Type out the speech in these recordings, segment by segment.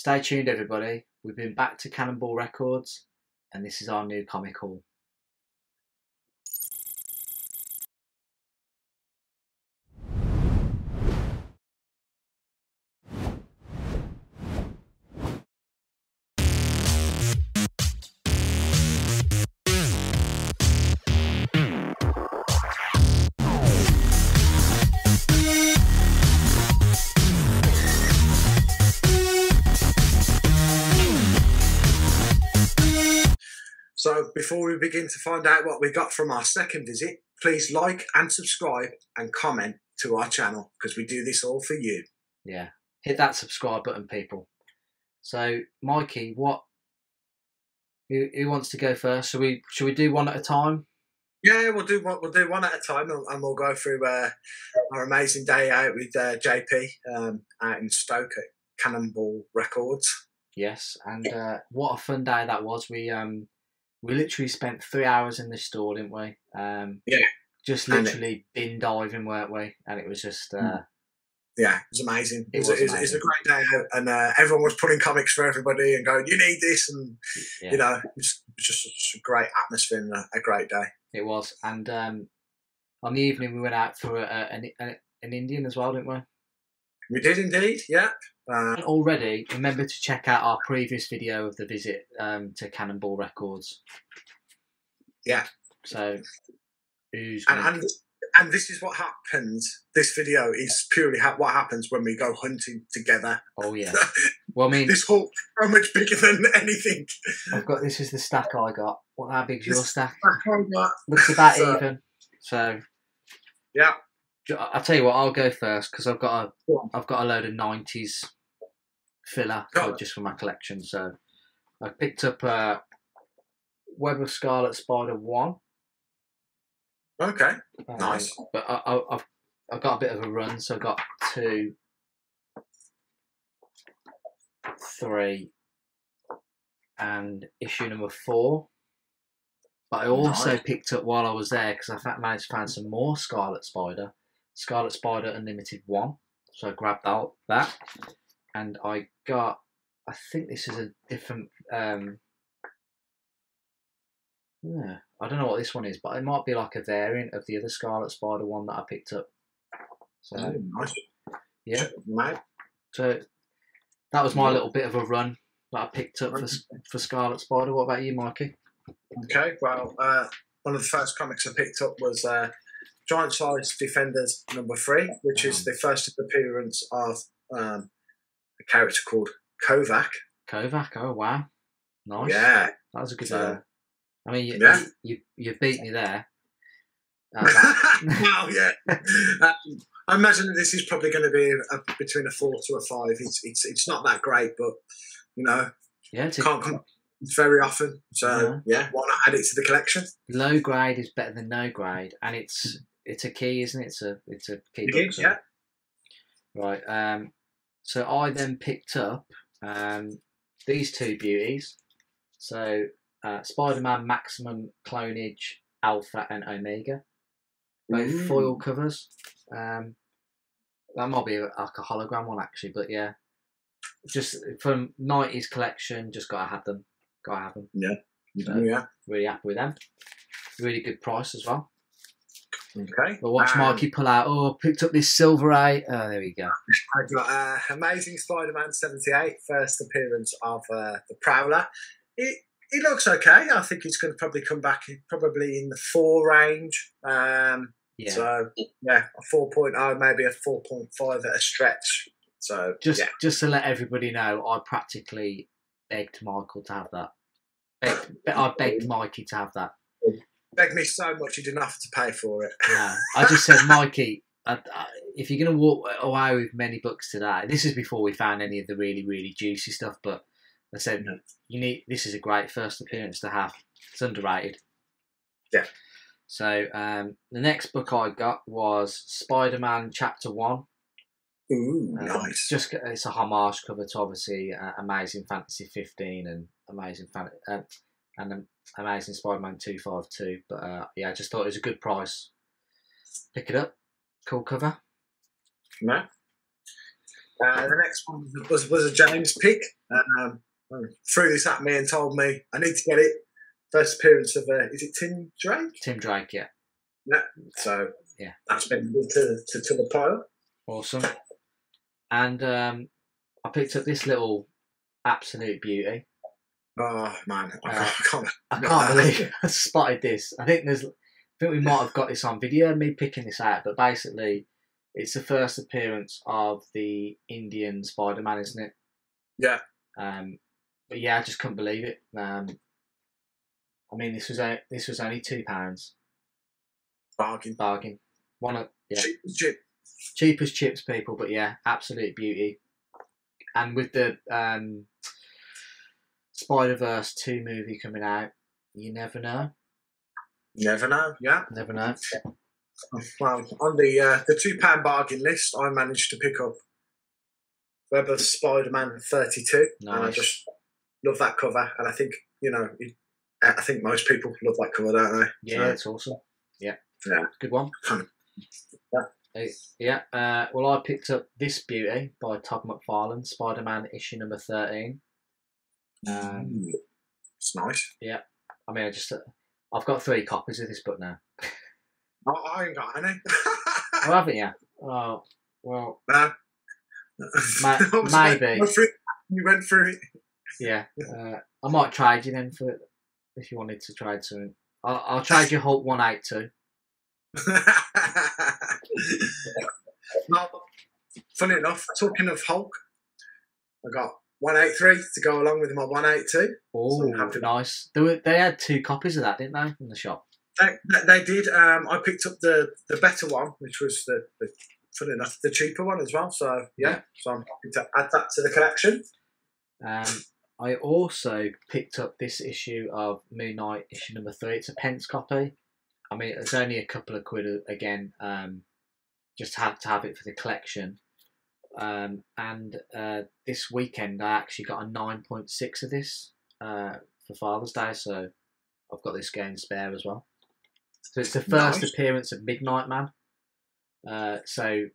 Stay tuned, everybody. We've been back to Cannonball Records, and this is our new comic haul. So before we begin to find out what we got from our second visit, please like and subscribe and comment to our channel because we do this all for you. Yeah, hit that subscribe button, people. So, Mikey, who wants to go first? Should we do one at a time? Yeah, we'll do one at a time, and we'll go through our amazing day out with JP out in Stoke at Cannonball Records. Yes, and what a fun day that was. We literally spent 3 hours in the store, didn't we? Yeah. Just literally bin diving, weren't we? And it was just... yeah, it was amazing. It was amazing. a great day out, and everyone was pulling comics for everybody and going, you need this, and, you know, it was just a great atmosphere and a great day. It was. And on the evening, we went out for an Indian as well, didn't we? We did indeed, yeah. Already, remember to check out our previous video of the visit to Cannonball Records. Yeah. So, who's and this is what happens. This video is purely what happens when we go hunting together. Oh yeah. Well, I mean, this haul so much bigger than anything. This is the stack I got. How big's your stack? Got. Looks about even. So. Yeah. I'll tell you what. I'll go first because I've got a load of 90s filler just for my collection. So I picked up Web of Scarlet Spider 1. Okay, nice. But I've got a bit of a run, so I got 2, 3, and issue number 4. But I also picked up while I was there because I managed to find some more Scarlet Spider Unlimited 1. So I grabbed that, and I think this is a different. Yeah, I don't know what this one is, but it might be like a variant of the other Scarlet Spider one that I picked up. So, nice. Yeah. So that was my little bit of a run that I picked up for Scarlet Spider. What about you, Mikey? Okay, well, one of the first comics I picked up was Giant Size Defenders number 3, which is the first appearance of a character called Kovac. Kovac, oh wow, nice. Yeah, that was a good name. I mean, you beat me there. Well, yeah. I imagine that this is probably going to be between a 4 to a 5. It's not that great, but you know, can't come very often. So yeah, why not add it to the collection? Low grade is better than no grade, and it's a key, isn't it? It's a key. It is, yeah. Right. So I then picked up these 2 beauties. So. Spider-Man Maximum Clonage Alpha and Omega, both foil covers. That might be like a hologram one actually, but yeah, just from 90s collection, just gotta have them. Yeah, so, yeah. Really happy with them. Really good price as well. Okay. But watch Mikey pull out. Oh, picked up this Silver 8. Oh, there we go. I got Amazing Spider-Man 78, first appearance of the Prowler. It looks okay. I think it's going to probably come back probably in the 4 range. So, yeah, a 4.0, maybe a 4.5 at a stretch. So, just to let everybody know, I practically begged Michael to have that. I begged Mikey to have that. Begged me so much you didn't have to pay for it. No, I just said, Mikey, if you're going to walk away with many books today, this is before we found any of the really, really juicy stuff, but I said, this is a great first appearance to have. It's underrated. Yeah. So the next book I got was Spider-Man Chapter 1. Ooh, nice. It's a homage cover to obviously Amazing Fantasy 15 and Amazing Spider-Man 252. But yeah, I just thought it was a good price. Pick it up. Cool cover. Yeah. The next one was a James pick. Threw this at me and told me I need to get it. First appearance of is it Tim Drake? Tim Drake, yeah. Yeah. So yeah, that's been good to the pile. Awesome. And I picked up this little absolute beauty. Oh man, I can't believe I spotted this. I think we might have got this on video, me picking this out, but basically it's the first appearance of the Indian Spider-Man, isn't it? Yeah. But yeah, I just couldn't believe it. I mean, this was only £2. Bargain. Cheap as chips, people. But yeah, absolute beauty. And with the Spider-Verse 2 movie coming out, you never know. Never know. Yeah. Never know. Well, on the £2 bargain list, I managed to pick up Web of Spider-Man 32, nice. And I just love that cover. And I think I think most people love that cover, don't they? Yeah, it's awesome. Yeah, good one. Yeah. Well, I picked up this beauty by Todd McFarlane, Spider-Man issue number 13. It's nice. Yeah, I mean, I've got 3 copies of this book now. I ain't got any. Oh, haven't you? Oh, well. No. Maybe. You went through it. Yeah. I might trade you then for it if you wanted to trade something. I'll trade you Hulk 182. Well, funny enough, talking of Hulk, I got 183 to go along with my 182. Oh, so nice. They had 2 copies of that, didn't they, in the shop? They did. I picked up the better one, which was the funny enough, the cheaper one as well. So yeah, so I'm happy to add that to the collection. I also picked up this issue of Moon Knight issue number 3. It's a pence copy. I mean, it's only a couple of quid again. Just had to have it for the collection. And this weekend I actually got a 9.6 of this for Father's Day, so I've got this game spare as well. So it's the first appearance of Midnight Man. So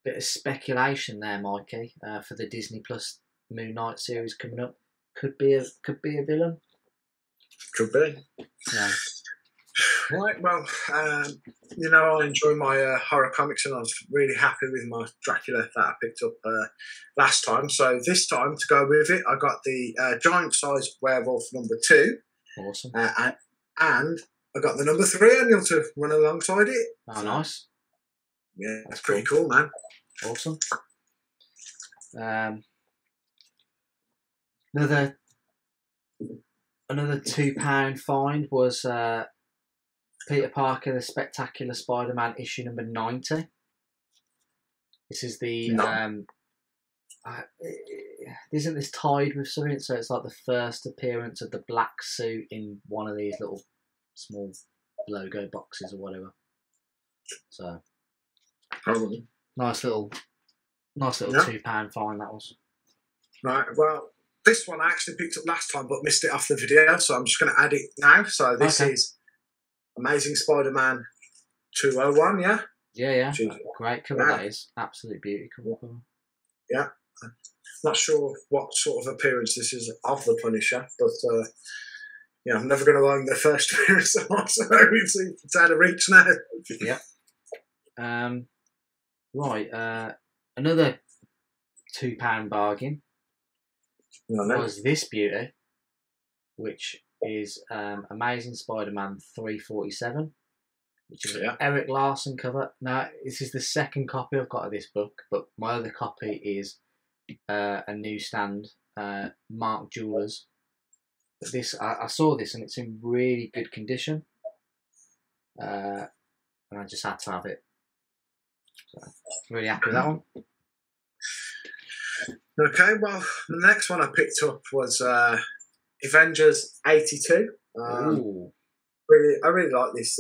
bit of speculation there, Mikey, for the Disney Plus Moon Knight series coming up. Could be a villain. Could be. Yeah. Right, well, I enjoy my horror comics, and I was really happy with my Dracula that I picked up last time. So this time, to go with it, I got the giant-sized werewolf number 2. Awesome. And I got the number 3 annual to run alongside it. Oh, nice. Yeah, that's pretty cool, man. Awesome. Another £2 find was Peter Parker, the Spectacular Spider-Man issue number 90. This is the isn't this tied with something? So it's like the first appearance of the black suit in one of these little small logo boxes or whatever. So probably nice little £2 find that was. Right, well, this one I actually picked up last time but missed it off the video, so I'm just going to add it now. So this is Amazing Spider-Man 201, yeah? Yeah. Great cover, that is. Absolute beauty cover. Yeah. Not sure what sort of appearance this is of the Punisher, but I'm never going to own the first appearance of one, so it's out of reach now. Yeah. Right, another £2 bargain was this beauty, which is Amazing Spider-Man 347, which is an Eric Larson cover. Now, this is the second copy I've got of this book, but my other copy is a newsstand, Mark Jewelers. But this, I saw this and it's in really good condition, and I just had to have it. So, really happy with that one. Okay, well, the next one I picked up was Avengers 82. I really like this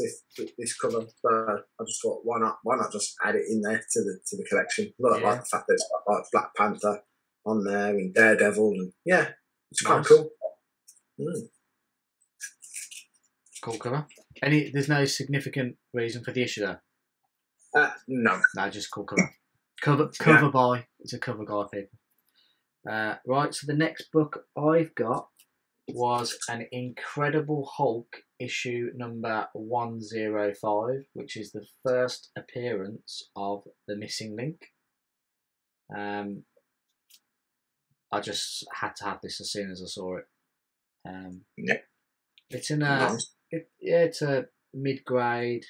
cover, so I just thought, why not just add it in there to the collection? I like the fact that it's got like Black Panther on there and Daredevil, and it's quite cool. Cool cover. There's no significant reason for the issue there? No, just cool cover. Cover by. It's a cover guy, people. Right, so the next book I've got was an Incredible Hulk issue number 105, which is the first appearance of the Missing Link. I just had to have this as soon as I saw it. It's in a it's a mid-grade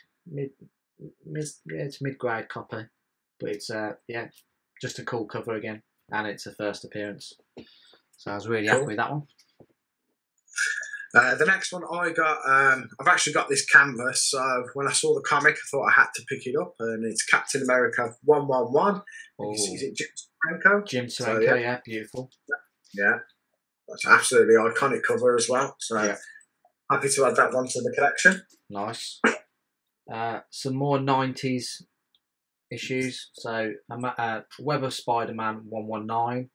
it's mid-grade copy, but it's just a cool cover again, and it's a first appearance. So I was really happy with that one. The next one I got, I've actually got this canvas, so when I saw the comic, I thought I had to pick it up, and it's Captain America 111. Is it Jim Steranko? Jim Steranko, yeah, beautiful. Yeah, that's absolutely iconic cover as well. So happy to add that one to the collection. Nice. Some more 90s issues. So Web of Spider-Man 119,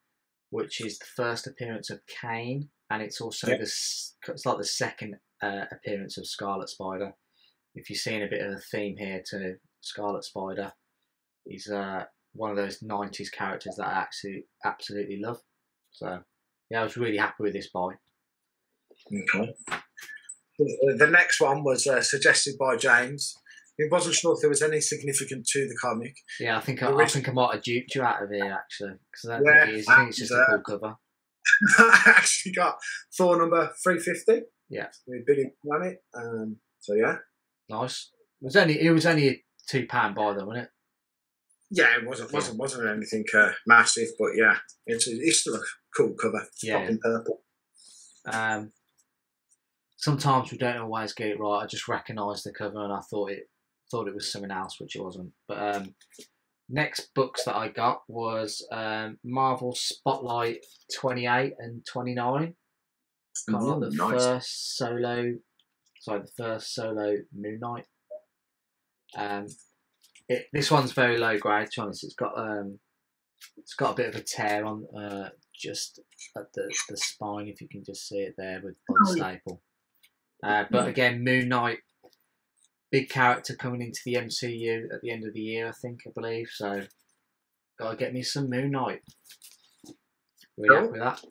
which is the first appearance of Kane, and it's also it's like the second appearance of Scarlet Spider. If you're seeing a bit of a theme here to Scarlet Spider, he's one of those 90s characters that I absolutely love. So yeah, I was really happy with this buy. Okay. The next one was suggested by James. He wasn't sure if there was any significance to the comic. Yeah, I think I might have duped you out of here, actually, because I don't think it is. I think it's just a cool cover. I actually got Thor number 350. Yeah, with Billy on it. So yeah, nice. It was only a £2 buy though, wasn't it? Yeah, it wasn't anything massive, but yeah, it's still a cool cover. Yeah, in purple. Sometimes we don't always get it right. I just recognised the cover and I thought it was something else, which it wasn't. But next books that I got was Marvel Spotlight 28 and 29. Kind of like the first solo Moon Knight. This one's very low grade, to be honest. It's got a bit of a tear on just at the spine, if you can just see it there with on the staple. But again, Moon Knight, big character coming into the MCU at the end of the year, I believe. So, gotta get me some Moon Knight. Really happy with that.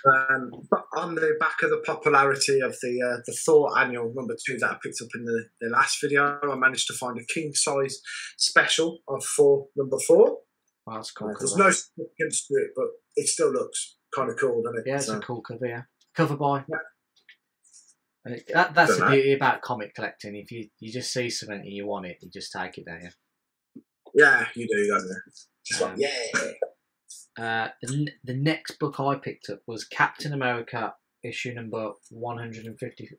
But on the back of the popularity of the Thor annual number 2 that I picked up in the last video, I managed to find a king size special of Thor number 4. Oh, that's cool. There's no significance to it, but it still looks kind of cool, doesn't it? Yeah, it's a cool cover. Yeah, cover by. Yeah. And that's the beauty about comic collecting. If you just see something and you want it, you just take it, don't you? Yeah, you do, don't you? Just like, the next book I picked up was Captain America issue number 150.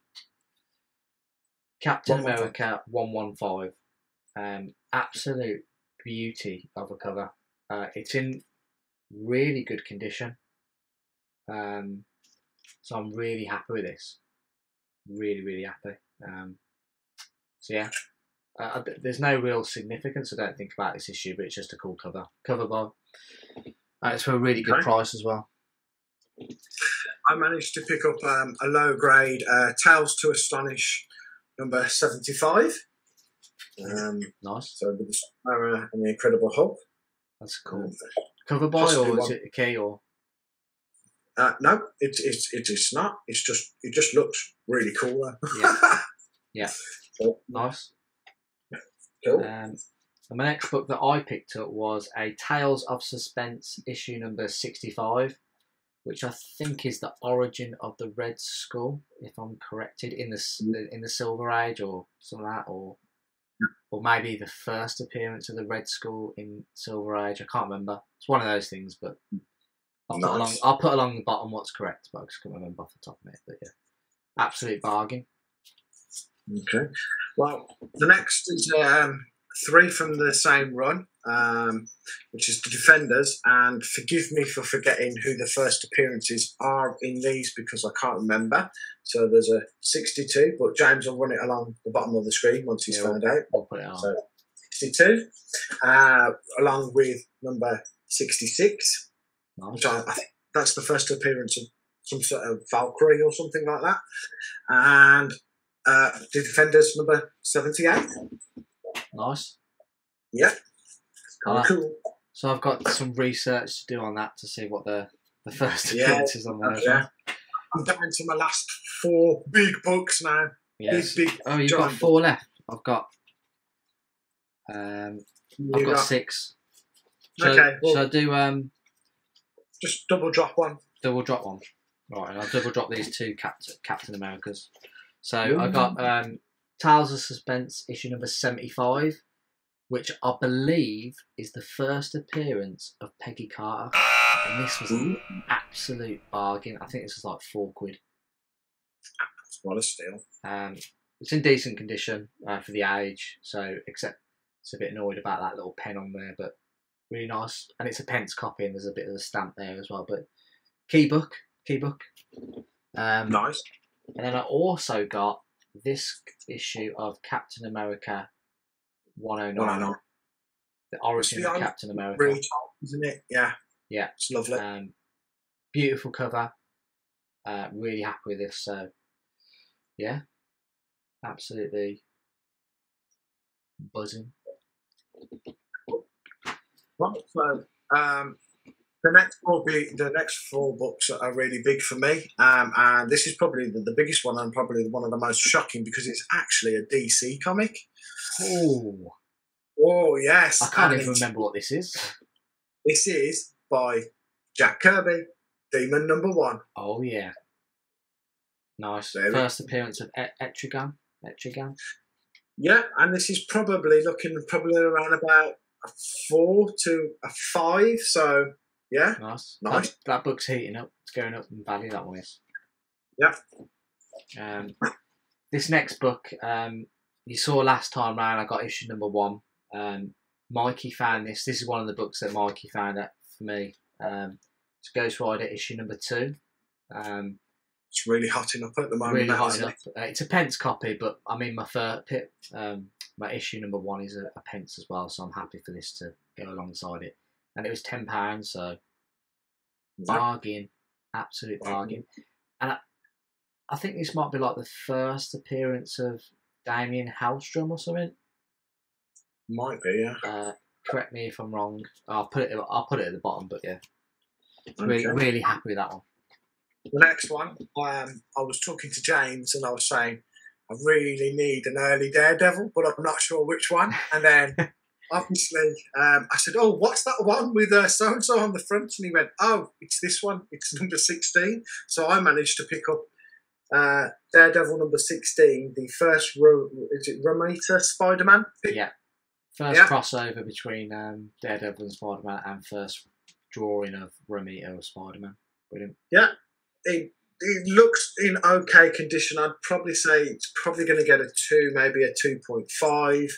Captain America 115. Absolute beauty of a cover. It's in really good condition. So I'm really happy with this. Really, really happy. So yeah, there's no real significance, I don't think, about this issue, but it's just a cool cover. Cover by. It's for a really good price as well. I managed to pick up a low grade Tales to Astonish number 75. Nice. So with the and the Incredible Hulk. That's cool. Cover by, or is it a key, or? No, it's not. It just looks really cool. Yeah. So, nice. Cool. And my next book that I picked up was a Tales of Suspense issue number 65, which I think is the origin of the Red Skull, if I'm corrected, in the Silver Age or something like that, or maybe the first appearance of the Red Skull in Silver Age. I can't remember. It's one of those things, but I'll put along the bottom what's correct, but I just can't remember off the top of it. But yeah, absolute bargain. Okay. Well, the next is 3 from the same run, which is the Defenders. And forgive me for forgetting who the first appearances are in these because I can't remember. So there's a 62, but James will run it along the bottom of the screen once he's found out. We'll put it on. So 62, along with number 66. Nice. Which I think that's the first appearance of some sort of Valkyrie or something like that. And the Defenders number 78. Nice. Yeah. Cool. So I've got some research to do on that to see what the first Yeah, appearances on there. yeah. I'm down to my last 4 big books now. Yes. Big. Oh, you've got 4 left. I've got 6. Shall I do just double drop one? Double drop one. Right, and I'll double drop these 2 Captain Americas. So I got Tales of Suspense issue number 75, which I believe is the first appearance of Peggy Carter, and this was an absolute bargain. I think this was like £4. That's what a steal. It's in decent condition for the age, so except it's a bit annoyed about that little pen on there, but really nice. And it's a pence copy, and there's a bit of a stamp there as well. But key book. Nice. And then I also got this issue of Captain America 109. The origin of Captain America. Really top, isn't it? Yeah. Yeah. It's lovely. Beautiful cover. Really happy with this. So, yeah. Absolutely buzzing. Right, so, the next 4 books are really big for me, and this is probably the biggest one and probably one of the most shocking because it's actually a DC comic. Oh yes! I can't even remember what this is. This is by Jack Kirby, Demon #1. Oh yeah, nice. First appearance of Etrigan. Yeah, and this is probably looking around about a 4 to a 5. So. Yeah, nice. Nice. That book's heating up. It's going up in value, that one is. Yeah. This next book, you saw last time round. I got issue number 1. Mikey found this. This is one of the books that Mikey found out for me. It's Ghost Rider issue number 2. It's really hotting up at the moment. Really hotting up. It's a pence copy, but I mean my issue number 1 is a pence as well, so I'm happy for this to go alongside it. And it was £10, so bargain, absolute bargain. And I think this might be like the first appearance of Damien Hellstrom or something. Might be, yeah. Correct me if I'm wrong. I'll put it at the bottom, but yeah, really happy with that one. The next one, I was talking to James and I was saying I really need an early Daredevil, but I'm not sure which one. And then. Obviously, I said, "Oh, what's that one with so and so on the front?" And he went, "Oh, it's this one. It's number 16." So I managed to pick up Daredevil number 16, the first is it Romita Spider-Man? Yeah, first crossover between Daredevil and Spider-Man, and first drawing of Romita or Spider-Man. Brilliant. Yeah, it looks in okay condition. I'd probably say it's probably going to get a 2, maybe a 2.5.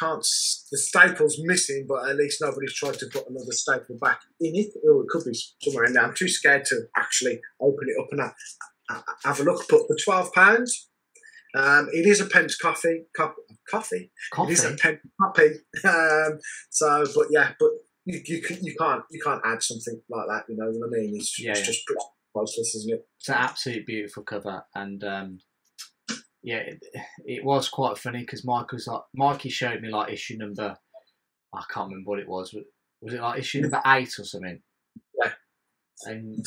The staple's missing, but at least nobody's tried to put another staple back in it. Or it could be somewhere in there. I'm too scared to actually open it up and have a look. But for £12, it is a pence coffee. It is a pence copy. But you can't add something like that. You know what I mean? It's just priceless, isn't it? It's an absolute beautiful cover, and it was quite funny because Mikey showed me like issue number, I can't remember what it was. Was it like issue number 8 or something? Yeah. And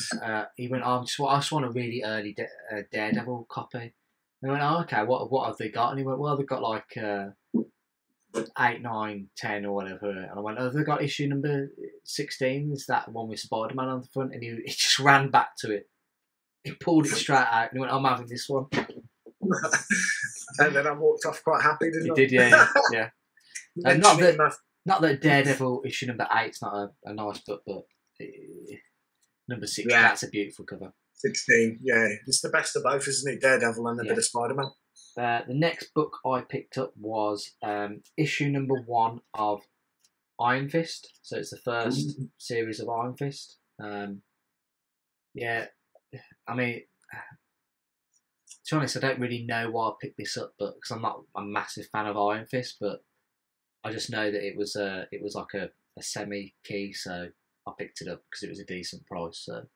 he went, I just want a really early Daredevil copy. And I went, oh, okay, what have they got? And he went, well, they've got like 8, 9, 10 or whatever. And I went, oh, they've got issue number 16. Is that one with Spider-Man on the front? And he just ran back to it. He pulled it straight out and he went, I'm having this one. And then I walked off quite happy, didn't I? You did, yeah. And not that Daredevil issue number 8's not a nice book, but number 6, that's a beautiful cover. 16, yeah. It's the best of both, isn't it? Daredevil and a bit of Spider-Man. The next book I picked up was issue number 1 of Iron Fist. So it's the first series of Iron Fist. I mean, to be honest, I don't really know why I picked this up, but because I'm not a massive fan of Iron Fist, but I just know that it was like a semi-key, so I picked it up because it was a decent price. So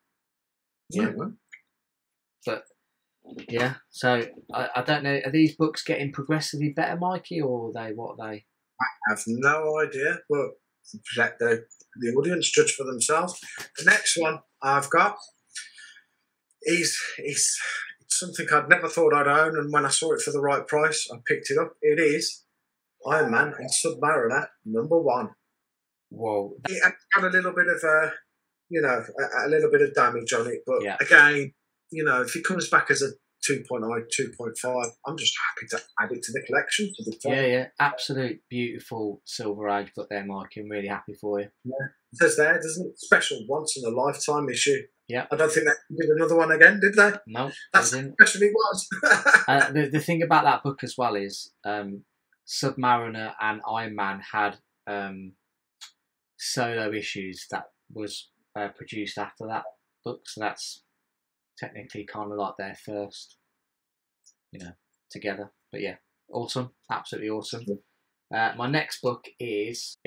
but yeah, so I don't know. Are these books getting progressively better, Mikey, or are they? I have no idea, but let the audience judge for themselves. The next one I've got is something I'd never thought I'd own, and when I saw it for the right price, I picked it up. It is Iron Man and Submariner #1. Whoa. It had a little bit of a little bit of damage on it, but Yeah. again, if it comes back as a 2.9, 2.5, I'm just happy to add it to the collection. Yeah. Absolute beautiful Silver Age book there, Mikey. I'm really happy for you. Yeah. It says there, doesn't it? Special once in a lifetime issue. Yeah. I don't think they did another one again, did they? No, That's how special it was. the thing about that book as well is Submariner and Iron Man had solo issues that was produced after that book, so that's technically kind of like their first, together. But yeah, awesome, absolutely awesome. My next book it's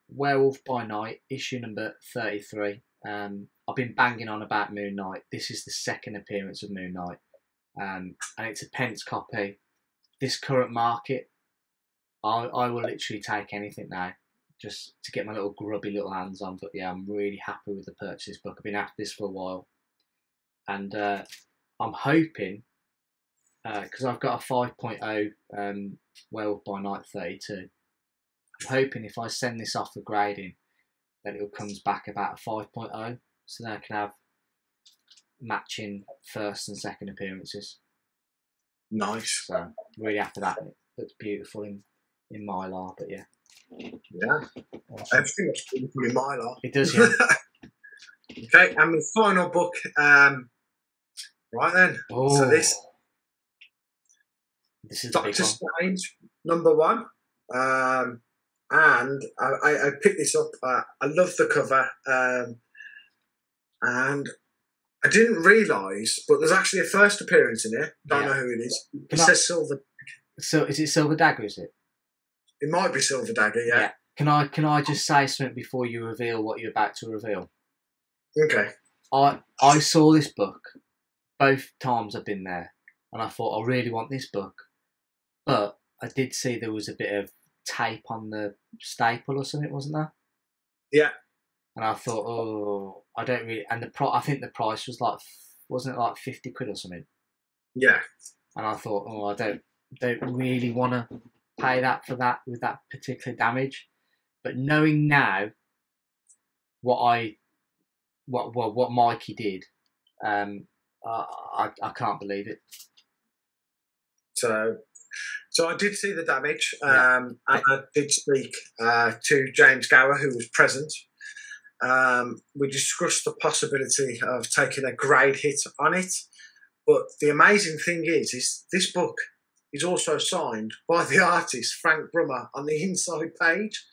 Werewolf by Night, issue number 33. I've been banging on about Moon Knight. This is the second appearance of Moon Knight, and it's a pence copy. This current market, I will literally take anything now, just to get my little grubby little hands on. But yeah, I'm really happy with the purchase of this book. I've been after this for a while, and I'm hoping, because I've got a 5.0 Werewolf by Night 32, I'm hoping if I send this off for grading, that it comes back about a 5.0, so then I can have matching first and second appearances. Nice. So really after that, it looks beautiful in Mylar, but yeah. Yeah. Awesome. Everything looks beautiful in Mylar. It does, yeah. Okay, and my final book. Right then. Oh, so this is Doctor Strange #1. And I picked this up. I love the cover. And I didn't realise, but there's actually a first appearance in here. Don't know who it is. It says Silver. So is it Silver Dagger? Is it? It might be Silver Dagger. Yeah. Can I just say something before you reveal what you're about to reveal? Okay. I saw this book both times I've been there, and I thought I really want this book, but I did see there was a bit of tape on the staple or something, wasn't there? Yeah. And I thought, oh, I don't really. And I think the price was like, wasn't it like 50 quid or something? Yeah. And I thought, oh, I don't really want to pay that for that with that particular damage. But knowing now what Mikey did, I can't believe it. So I did see the damage, and I did speak to James Gower, who was present. We discussed the possibility of taking a grade hit on it, but the amazing thing is this book is also signed by the artist Frank Brummer on the inside page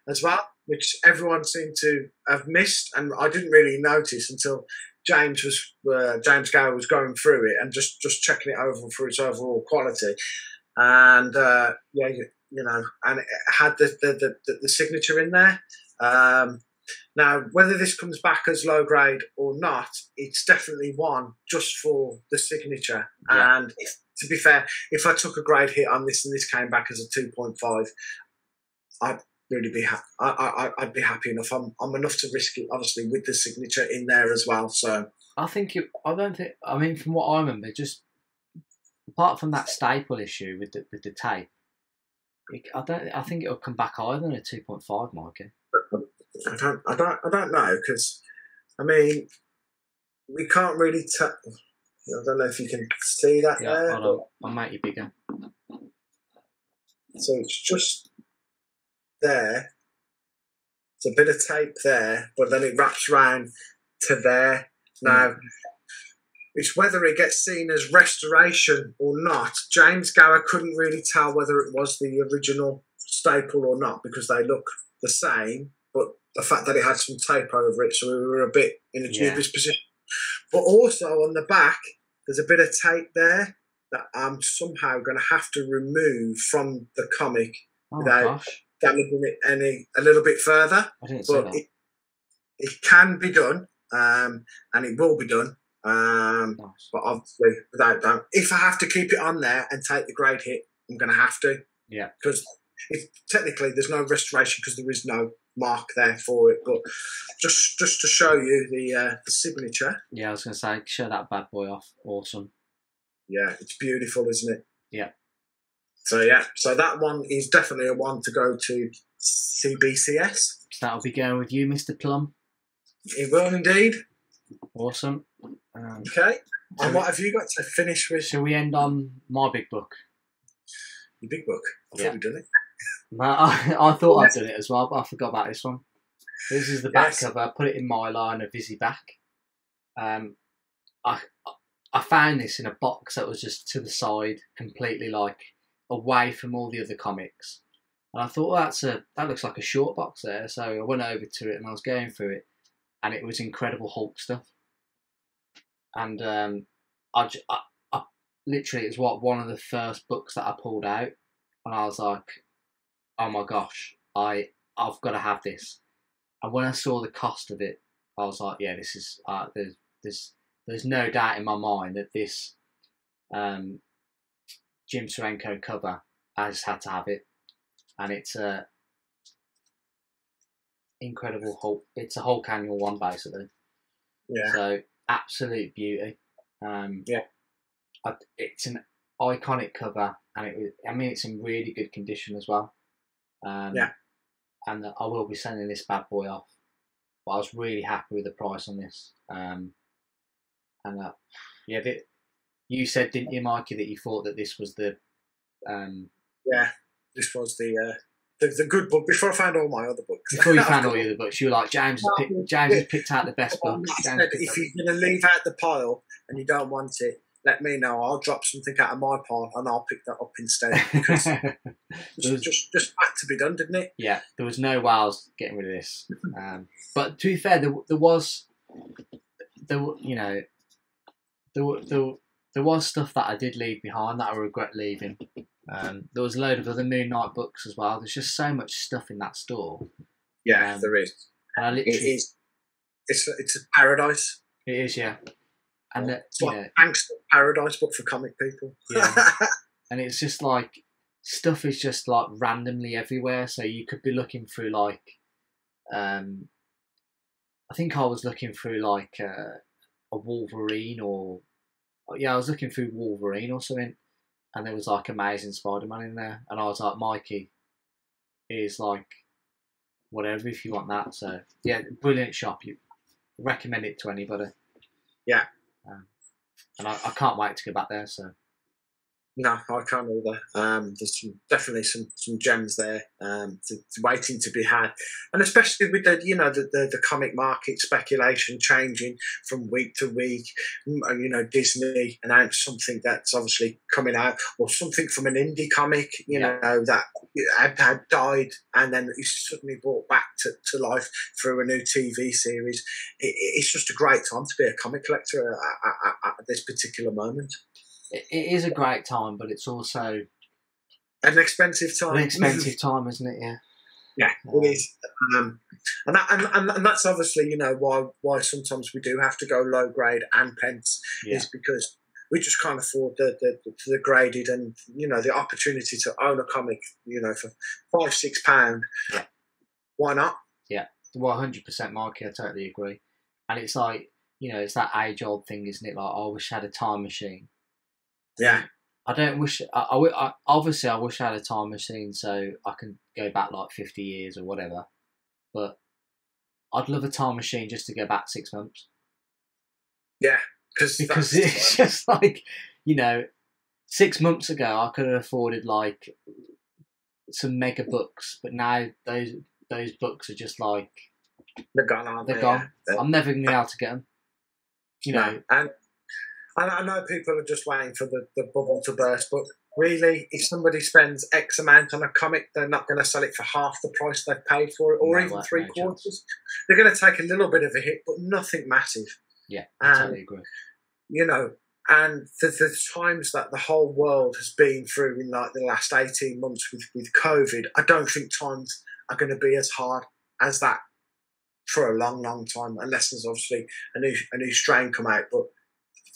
as well, which everyone seemed to have missed, and I didn't really notice until James Gower was going through it and just checking it over for its overall quality. And and it had the signature in there. Now, whether this comes back as low grade or not, it's definitely one just for the signature. Yeah. And to be fair, if I took a grade hit on this and this came back as a 2.5, I'd really be happy. I'd be happy enough. I'm enough to risk it, obviously, with the signature in there as well. So I mean, from what I remember, just apart from that staple issue with the tape, I think it'll come back higher than a 2.5, Mikey. I don't know, because I mean, we can't really tell. I don't know if you can see that there. I'll make you bigger. So it's just there. It's a bit of tape there, but then it wraps round to there. Now, it's whether it gets seen as restoration or not. James Gower couldn't really tell whether it was the original staple or not, because they look the same, but the fact that it had some tape over it, so we were a bit in a dubious position. But also on the back, there's a bit of tape there that I'm somehow going to have to remove from the comic without damaging it a little bit further. I didn't see that. It can be done, and it will be done. Nice. But obviously, without doubt, if I have to keep it on there and take the grade hit, I'm going to have to. Yeah. Because Technically, there's no restoration because there is no mark there for it, but just to show you the signature. Yeah, I was going to say, show that bad boy off. Awesome. Yeah, it's beautiful, isn't it? Yeah. So yeah, so that one is definitely a one to go to CBCS. So that'll be going with you, Mr. Plum. It will indeed. Awesome. Okay. And what have you got to finish with? Shall we end on my big book? Your big book. I thought we'd done it. No, I thought I'd done it as well, but I forgot about this one. This is the back cover. I put it in my line of Visi back. I found this in a box that was just to the side, completely like away from all the other comics. And I thought, well, that looks like a short box there. So I went over to it and I was going through it, and it was Incredible Hulk stuff. And I literally, it was one of the first books that I pulled out, and I was like, oh my gosh, I've got to have this. And when I saw the cost of it, I was like, yeah, this is there's no doubt in my mind that this Jim Steranko cover, I just had to have it. And it's a Incredible Hulk. It's a Hulk annual one, basically. Yeah. So absolute beauty. It's an iconic cover, and it's in really good condition as well. And I will be sending this bad boy off. But I was really happy with the price on this. You said, didn't you, Mikey, that you thought that this was the this was the good book before I found all my other books. Before you found all the other books, you were like, James has picked out the best book. If you're going to leave out the pile and you don't want it, let me know. I'll drop something out of my pile and I'll pick that up instead. Because just had to be done, didn't it? Yeah, there was no way I was getting rid of this. But to be fair, there was stuff that I did leave behind that I regret leaving. There was a load of other Moon Knight books as well. There's just so much stuff in that store. Yeah, there is. And it is. It's a paradise. It is, yeah. And it's like gangster paradise, but for comic people. Yeah. And it's just like stuff is just like randomly everywhere. So you could be looking through like, I think I was looking through like a Wolverine I was looking through Wolverine or something, and there was like Amazing Spider-Man in there, and I was like, Mikey is like whatever if you want that. So yeah, brilliant shop. You recommend it to anybody. Yeah. And I can't wait to go back there. So no, I can't either. There's definitely some gems there waiting to be had, and especially with the comic market speculation changing from week to week. Disney announced something that's obviously coming out, or something from an indie comic, that had died, and then it's suddenly brought back to life through a new TV series. It's just a great time to be a comic collector at this particular moment. It is a great time, but it's also an expensive time. An expensive time, isn't it? Yeah. Yeah, it is. And that's obviously why sometimes we do have to go low grade and pence is because we just can't afford the graded and the opportunity to own a comic for £5-6. Yeah. Why not? Yeah, well, 100%, Mikey. I totally agree. And it's like it's that age old thing, isn't it? Like, I wish I had a time machine. Yeah. I don't wish. Obviously, I wish I had a time machine so I can go back like 50 years or whatever. But I'd love a time machine just to go back 6 months. Yeah, because it's just like 6 months ago I could have afforded like some mega books, but now those books are just like they're gone. They're gone. I'm never gonna be able to get them. And I know people are just waiting for the bubble to burst, but really, if somebody spends X amount on a comic, they're not going to sell it for half the price they've paid for it, or even three quarters. They're going to take a little bit of a hit, but nothing massive. Yeah, I totally agree. And the times that the whole world has been through in like the last 18 months with COVID, I don't think times are going to be as hard as that for a long, long time, unless there's obviously a new strain come out, but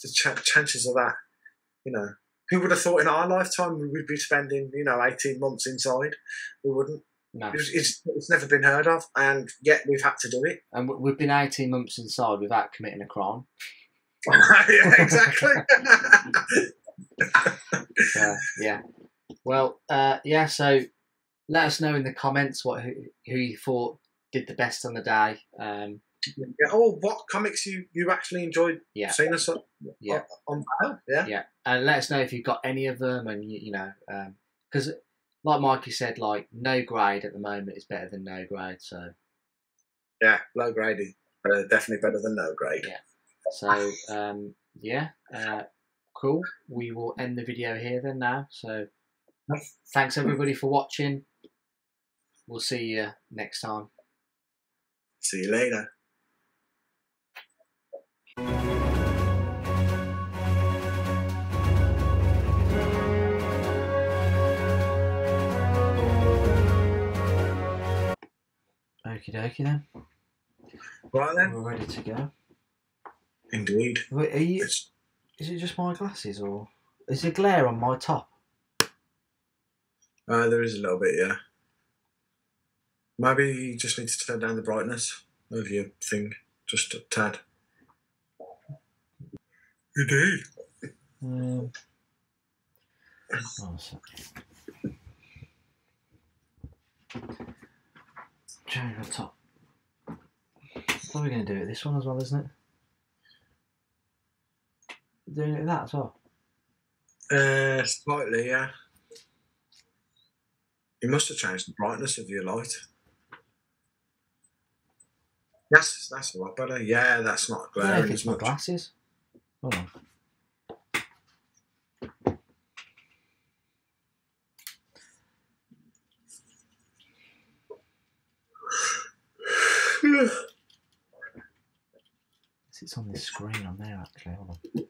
the chances of that, Who would have thought in our lifetime we would be spending, 18 months inside? We wouldn't. No. It's never been heard of, and yet we've had to do it. And we've been 18 months inside without committing a crime. Yeah, exactly. Yeah. Well, so let us know in the comments who you thought did the best on the day. What comics you actually enjoyed seeing us on Vale? Yeah. And let us know if you've got any of them, and because like Mikey said, like no grade at the moment is better than no grade. So yeah, low grade is definitely better than no grade. Yeah. So cool. We will end the video here then now. So thanks everybody for watching. We'll see you next time. See you later. Okie dokie then. Right then. We're ready to go. Indeed. Wait, is it just my glasses, or is there glare on my top? There is a little bit, yeah. Maybe you just need to turn down the brightness of your thing just a tad. Indeed. Change the top. Probably going to do it this one as well, isn't it? Doing it with that as well? Slightly, yeah. You must have changed the brightness of your light. That's a lot better. Yeah, that's not glaring. Yeah, it's my glasses. Hold on. It's on this screen on there actually. Hold on.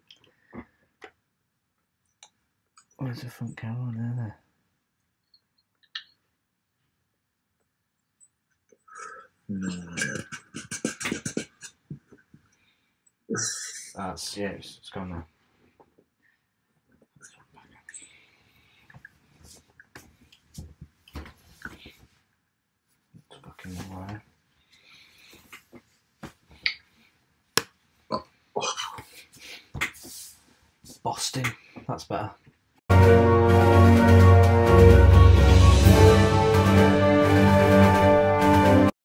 Where's the front camera on there? That's it's gone now. It's fucking wire. Boston, that's better.